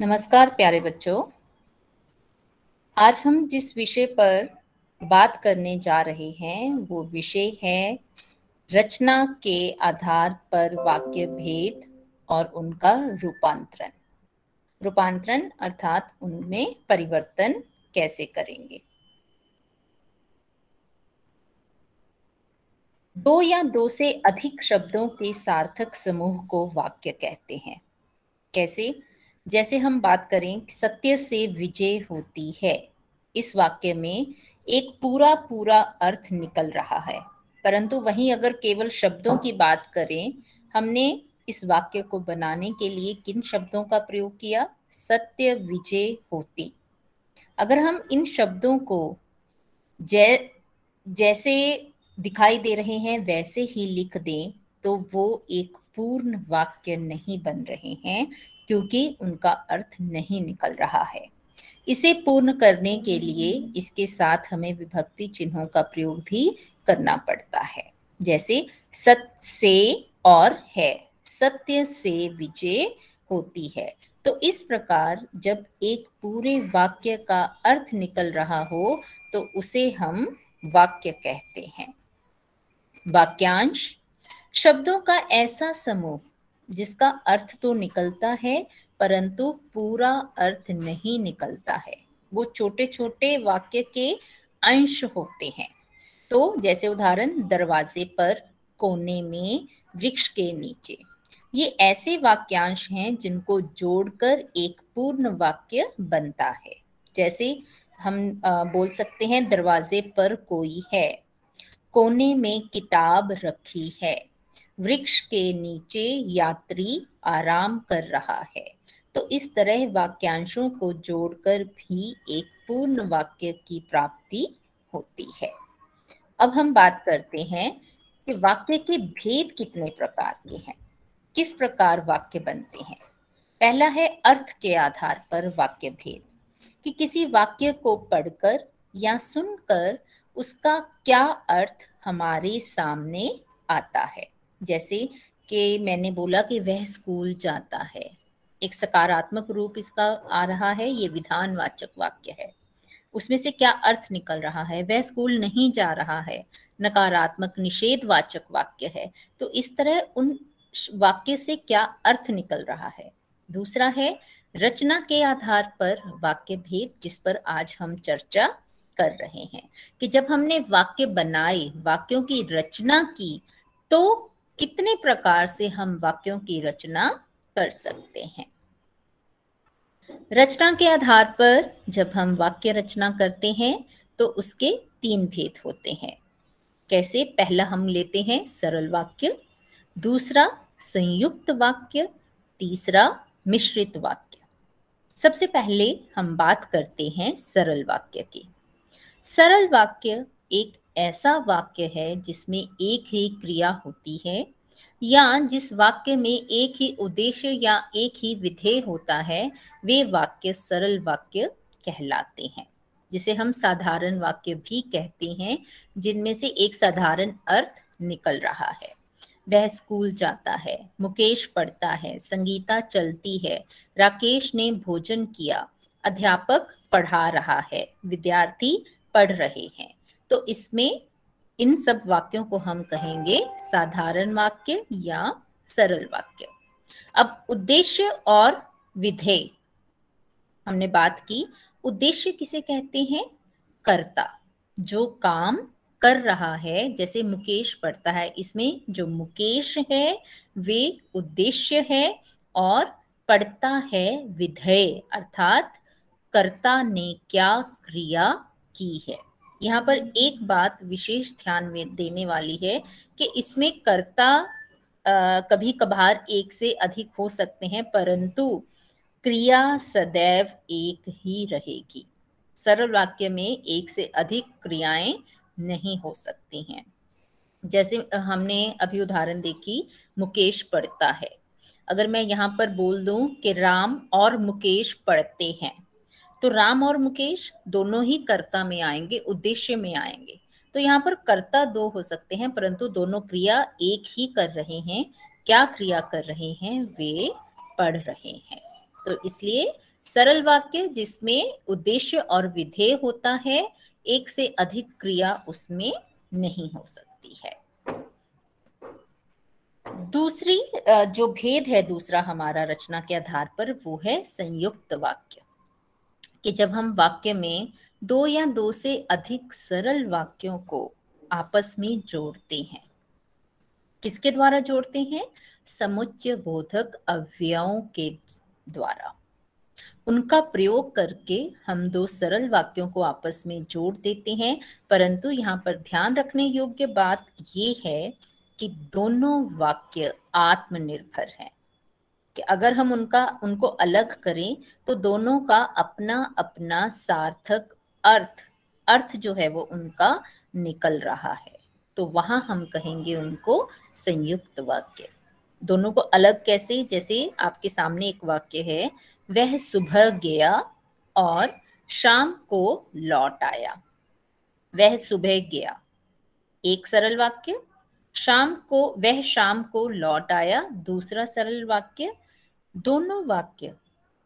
नमस्कार प्यारे बच्चों। आज हम जिस विषय पर बात करने जा रहे हैं वो विषय है रचना के आधार पर वाक्य भेद और उनका रूपांतरण। रूपांतरण अर्थात उनमें परिवर्तन कैसे करेंगे। दो या दो से अधिक शब्दों के सार्थक समूह को वाक्य कहते हैं। कैसे? जैसे हम बात करें सत्य से विजय होती है, इस वाक्य में एक पूरा पूरा अर्थ निकल रहा है। परंतु वहीं अगर केवल शब्दों की बात करें, हमने इस वाक्य को बनाने के लिए किन शब्दों का प्रयोग किया? सत्य विजय होती। अगर हम इन शब्दों को जैसे दिखाई दे रहे हैं वैसे ही लिख दें तो वो एक पूर्ण वाक्य नहीं बन रहे हैं, क्योंकि उनका अर्थ नहीं निकल रहा है। इसे पूर्ण करने के लिए इसके साथ हमें विभक्ति चिन्हों का प्रयोग भी करना पड़ता है। जैसे सत्य से और है, सत्य से विजय होती है। तो इस प्रकार जब एक पूरे वाक्य का अर्थ निकल रहा हो तो उसे हम वाक्य कहते हैं। वाक्यांश शब्दों का ऐसा समूह जिसका अर्थ तो निकलता है परंतु पूरा अर्थ नहीं निकलता है। वो छोटे छोटे वाक्य के अंश होते हैं। तो जैसे उदाहरण दरवाजे पर, कोने में, वृक्ष के नीचे। ये ऐसे वाक्यांश हैं जिनको जोड़कर एक पूर्ण वाक्य बनता है। जैसे हम बोल सकते हैं दरवाजे पर कोई है, कोने में किताब रखी है, वृक्ष के नीचे यात्री आराम कर रहा है। तो इस तरह वाक्यांशों को जोड़कर भी एक पूर्ण वाक्य की प्राप्ति होती है। अब हम बात करते हैं कि वाक्य के भेद कितने प्रकार के हैं, किस प्रकार वाक्य बनते हैं। पहला है अर्थ के आधार पर वाक्य भेद, कि किसी वाक्य को पढ़कर या सुनकर उसका क्या अर्थ हमारे सामने आता है। जैसे कि मैंने बोला कि वह स्कूल जाता है, एक सकारात्मक रूप इसका आ रहा है, ये विधानवाचक वाक्य है। उसमें से क्या अर्थ निकल रहा है? वह स्कूल नहीं जा रहा है, नकारात्मक निषेधवाचक वाक्य है। तो इस तरह उन वाक्य से क्या अर्थ निकल रहा है। दूसरा है रचना के आधार पर वाक्य भेद, जिस पर आज हम चर्चा कर रहे हैं कि जब हमने वाक्य बनाए, वाक्यों की रचना की, तो कितने प्रकार से हम वाक्यों की रचना कर सकते हैं। रचना के आधार पर जब हम वाक्य रचना करते हैं तो उसके तीन भेद होते हैं। कैसे? पहला हम लेते हैं सरल वाक्य, दूसरा संयुक्त वाक्य, तीसरा मिश्रित वाक्य। सबसे पहले हम बात करते हैं सरल वाक्य की। सरल वाक्य एक ऐसा वाक्य है जिसमें एक ही क्रिया होती है या जिस वाक्य में एक ही उद्देश्य या एक ही विधेय होता है, वे वाक्य सरल वाक्य कहलाते हैं। जिसे हम साधारण वाक्य भी कहते हैं, जिनमें से एक साधारण अर्थ निकल रहा है। वह स्कूल जाता है, मुकेश पढ़ता है, संगीता चलती है, राकेश ने भोजन किया, अध्यापक पढ़ा रहा है, विद्यार्थी पढ़ रहे हैं। तो इसमें इन सब वाक्यों को हम कहेंगे साधारण वाक्य या सरल वाक्य। अब उद्देश्य और विधेय हमने बात की। उद्देश्य किसे कहते हैं? कर्ता, जो काम कर रहा है। जैसे मुकेश पढ़ता है, इसमें जो मुकेश है वे उद्देश्य है और पढ़ता है विधेय, अर्थात कर्ता ने क्या क्रिया की है। यहाँ पर एक बात विशेष ध्यान में देने वाली है कि इसमें कर्ता कभी कभार एक से अधिक हो सकते हैं, परंतु क्रिया सदैव एक ही रहेगी। सरल वाक्य में एक से अधिक क्रियाएं नहीं हो सकती हैं। जैसे हमने अभी उदाहरण देखी, मुकेश पढ़ता है। अगर मैं यहाँ पर बोल दूं कि राम और मुकेश पढ़ते हैं, तो राम और मुकेश दोनों ही कर्ता में आएंगे, उद्देश्य में आएंगे। तो यहाँ पर कर्ता दो हो सकते हैं, परंतु दोनों क्रिया एक ही कर रहे हैं। क्या क्रिया कर रहे हैं? वे पढ़ रहे हैं। तो इसलिए सरल वाक्य जिसमें उद्देश्य और विधेय होता है, एक से अधिक क्रिया उसमें नहीं हो सकती है। दूसरी जो भेद है दूसरा हमारा रचना के आधार पर, वो है संयुक्त वाक्य, कि जब हम वाक्य में दो या दो से अधिक सरल वाक्यों को आपस में जोड़ते हैं। किसके द्वारा जोड़ते हैं? समुच्चय बोधक अव्ययों के द्वारा। उनका प्रयोग करके हम दो सरल वाक्यों को आपस में जोड़ देते हैं, परंतु यहाँ पर ध्यान रखने योग्य बात ये है कि दोनों वाक्य आत्मनिर्भर हैं, कि अगर हम उनको अलग करें तो दोनों का अपना अपना सार्थक अर्थ जो है वो उनका निकल रहा है, तो वहां हम कहेंगे उनको संयुक्त वाक्य। दोनों को अलग कैसे? जैसे आपके सामने एक वाक्य है, वह सुबह गया और शाम को लौट आया। वह सुबह गया, एक सरल वाक्य। वह शाम को लौट आया, दूसरा सरल वाक्य। दोनों वाक्य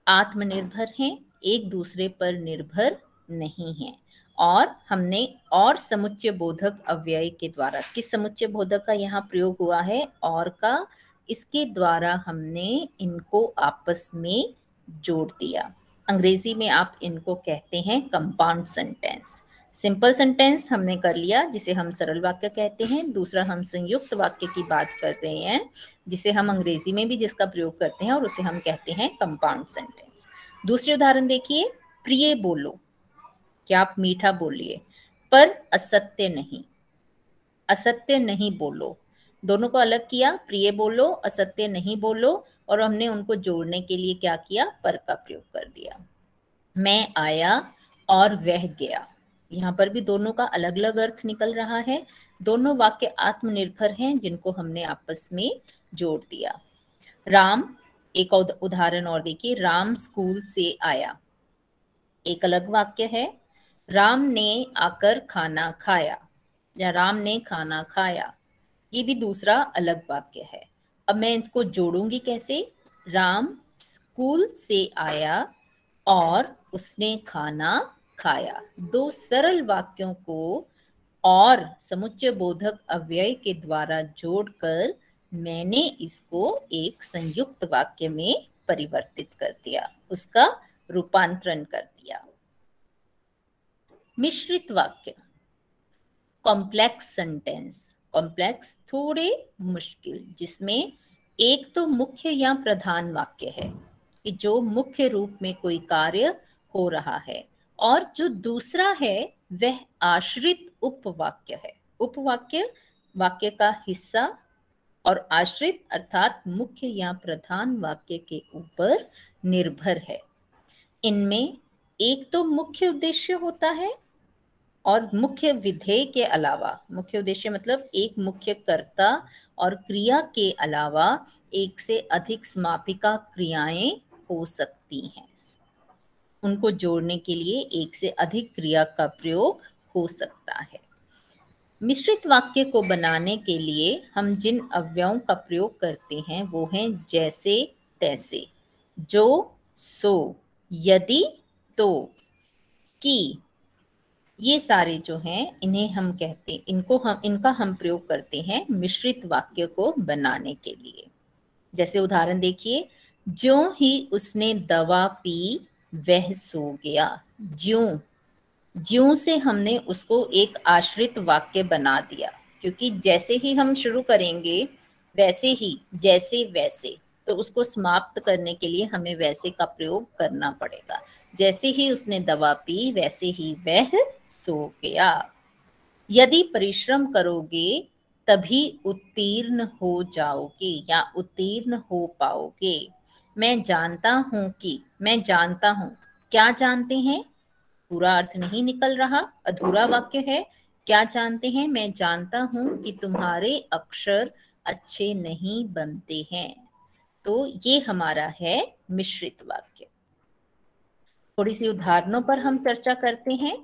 आत्मनिर्भर हैं, एक दूसरे पर निर्भर नहीं हैं। और हमने और समुच्चय बोधक अव्यय के द्वारा, किस समुच्चय बोधक का यहाँ प्रयोग हुआ है? और का। इसके द्वारा हमने इनको आपस में जोड़ दिया। अंग्रेजी में आप इनको कहते हैं कंपाउंड सेंटेंस। सिंपल सेंटेंस हमने कर लिया, जिसे हम सरल वाक्य कहते हैं। दूसरा हम संयुक्त वाक्य की बात कर रहे हैं, जिसे हम अंग्रेजी में भी जिसका प्रयोग करते हैं, और उसे हम कहते हैं कंपाउंड सेंटेंस। दूसरी उदाहरण देखिए, प्रिय बोलो, क्या आप मीठा बोलिए, पर असत्य नहीं। असत्य नहीं बोलो, दोनों को अलग किया, प्रिय बोलो, असत्य नहीं बोलो, और हमने उनको जोड़ने के लिए क्या किया? पर का प्रयोग कर दिया। मैं आया और वह गया, यहाँ पर भी दोनों का अलग अलग अर्थ निकल रहा है। दोनों वाक्य आत्मनिर्भर हैं, जिनको हमने आपस में जोड़ दिया। राम, एक उदाहरण और देखिए, राम स्कूल से आया, एक अलग वाक्य है। राम ने आकर खाना खाया, या राम ने खाना खाया, ये भी दूसरा अलग वाक्य है। अब मैं इसको जोड़ूंगी कैसे? राम स्कूल से आया और उसने खाना खाया। दो सरल वाक्यों को और समुच्चय बोधक अव्यय के द्वारा जोड़कर मैंने इसको एक संयुक्त वाक्य में परिवर्तित कर दिया, उसका रूपांतरण कर दिया। मिश्रित वाक्य, कॉम्प्लेक्स सेंटेंस। कॉम्प्लेक्स थोड़े मुश्किल, जिसमें एक तो मुख्य या प्रधान वाक्य है, कि जो मुख्य रूप में कोई कार्य हो रहा है, और जो दूसरा है वह आश्रित उपवाक्य है। उपवाक्य वाक्य का हिस्सा, और आश्रित अर्थात मुख्य या प्रधान वाक्य के ऊपर निर्भर है। इनमें एक तो मुख्य उद्देश्य होता है, और मुख्य विधेय के अलावा, मुख्य उद्देश्य मतलब एक मुख्य कर्ता और क्रिया के अलावा एक से अधिक समापिका क्रियाएं हो सकती हैं। उनको जोड़ने के लिए एक से अधिक क्रिया का प्रयोग हो सकता है। मिश्रित वाक्य को बनाने के लिए हम जिन अव्ययों का प्रयोग करते हैं वो हैं जैसे तैसे, जो सो, यदि, तो, कि। ये सारे जो हैं इन्हें हम कहते, इनका हम प्रयोग करते हैं मिश्रित वाक्य को बनाने के लिए। जैसे उदाहरण देखिए, ज्यों ही उसने दवा पी वह सो गया। ज्यों, ज्यों से हमने उसको एक आश्रित वाक्य बना दिया, क्योंकि जैसे ही हम शुरू करेंगे वैसे ही, जैसे वैसे, तो उसको समाप्त करने के लिए हमें वैसे का प्रयोग करना पड़ेगा। जैसे ही उसने दवा पी वैसे ही वह सो गया। यदि परिश्रम करोगे तभी उत्तीर्ण हो जाओगे या उत्तीर्ण हो पाओगे। मैं जानता हूं कि, मैं जानता हूं, क्या जानते हैं? पूरा अर्थ नहीं निकल रहा, अधूरा वाक्य है। क्या जानते हैं? मैं जानता हूं कि तुम्हारे अक्षर अच्छे नहीं बनते हैं। तो ये हमारा है मिश्रित वाक्य। थोड़ी सी उदाहरणों पर हम चर्चा करते हैं।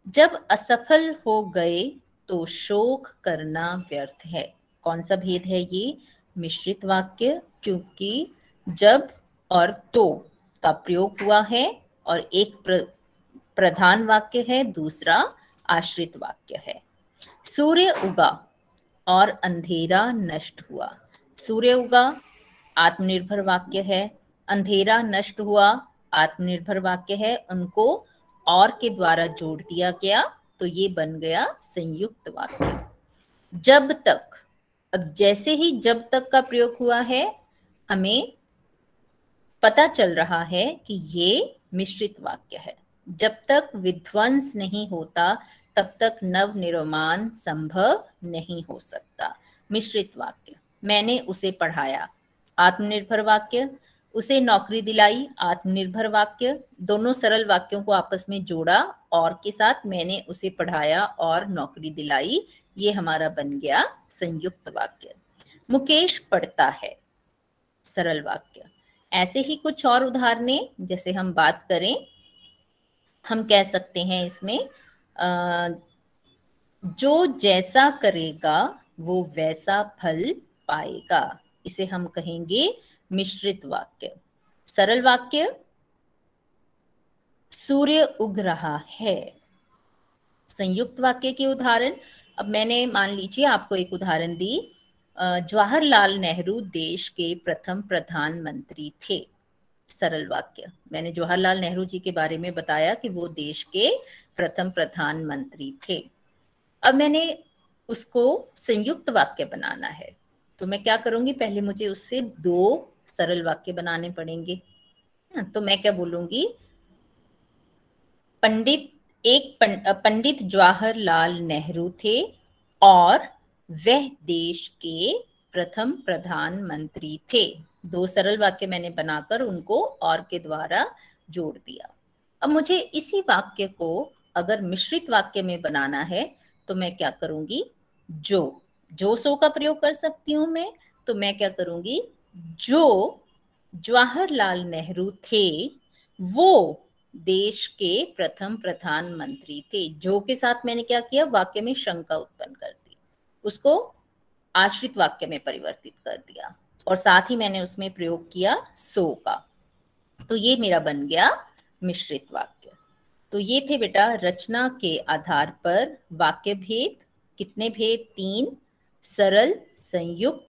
जब असफल हो गए तो शोक करना व्यर्थ है। कौन सा भेद है ये? मिश्रित वाक्य, क्योंकि जब और तो का प्रयोग हुआ है और एक प्रधान वाक्य है, दूसरा आश्रित वाक्य है। सूर्य उगा और अंधेरा नष्ट हुआ। सूर्य उगा आत्मनिर्भर वाक्य है, अंधेरा नष्ट हुआ आत्मनिर्भर वाक्य है। उनको और के द्वारा जोड़ दिया गया तो ये बन गया संयुक्त वाक्य। जब तक, अब जैसे ही जब तक का प्रयोग हुआ है, हमें पता चल रहा है कि ये मिश्रित वाक्य है। जब तक विध्वंस नहीं होता तब तक नव निर्माण संभव नहीं हो सकता। मिश्रित वाक्य, मैंने उसे पढ़ाया, आत्मनिर्भर वाक्य। उसे नौकरी दिलाई, आत्मनिर्भर वाक्य। दोनों सरल वाक्यों को आपस में जोड़ा और के साथ, मैंने उसे पढ़ाया और नौकरी दिलाई, ये हमारा बन गया संयुक्त वाक्य। मुकेश पढ़ता है, सरल वाक्य। ऐसे ही कुछ और उदाहरणें जैसे हम बात करें, हम कह सकते हैं इसमें जो जैसा करेगा वो वैसा फल पाएगा। इसे हम कहेंगे मिश्रित वाक्य। सरल वाक्य, सूर्य उग रहा है। संयुक्त वाक्य के उदाहरण, अब मैंने मान लीजिए आपको एक उदाहरण दी, जवाहरलाल नेहरू देश के प्रथम प्रधानमंत्री थे। सरल वाक्य, मैंने जवाहरलाल नेहरू जी के बारे में बताया कि वो देश के प्रथम प्रधानमंत्री थे। अब मैंने उसको संयुक्त वाक्य बनाना है तो मैं क्या करूंगी, पहले मुझे उससे दो सरल वाक्य बनाने पड़ेंगे। तो मैं क्या बोलूंगी, पंडित जवाहरलाल नेहरू थे और वह देश के प्रथम प्रधानमंत्री थे। दो सरल वाक्य मैंने बनाकर उनको और के द्वारा जोड़ दिया। अब मुझे इसी वाक्य को अगर मिश्रित वाक्य में बनाना है तो मैं क्या करूंगी, जो सो का प्रयोग कर सकती हूं मैं। तो मैं क्या करूंगी, जो जवाहरलाल नेहरू थे वो देश के प्रथम प्रधानमंत्री थे। जो के साथ मैंने क्या किया, वाक्य में शंका उत्पन्न कर दी, उसको आश्रित वाक्य में परिवर्तित कर दिया और साथ ही मैंने उसमें प्रयोग किया सो का। तो ये मेरा बन गया मिश्रित वाक्य। तो ये थे बेटा रचना के आधार पर वाक्य भेद। कितने भेद, 3, सरल, संयुक्त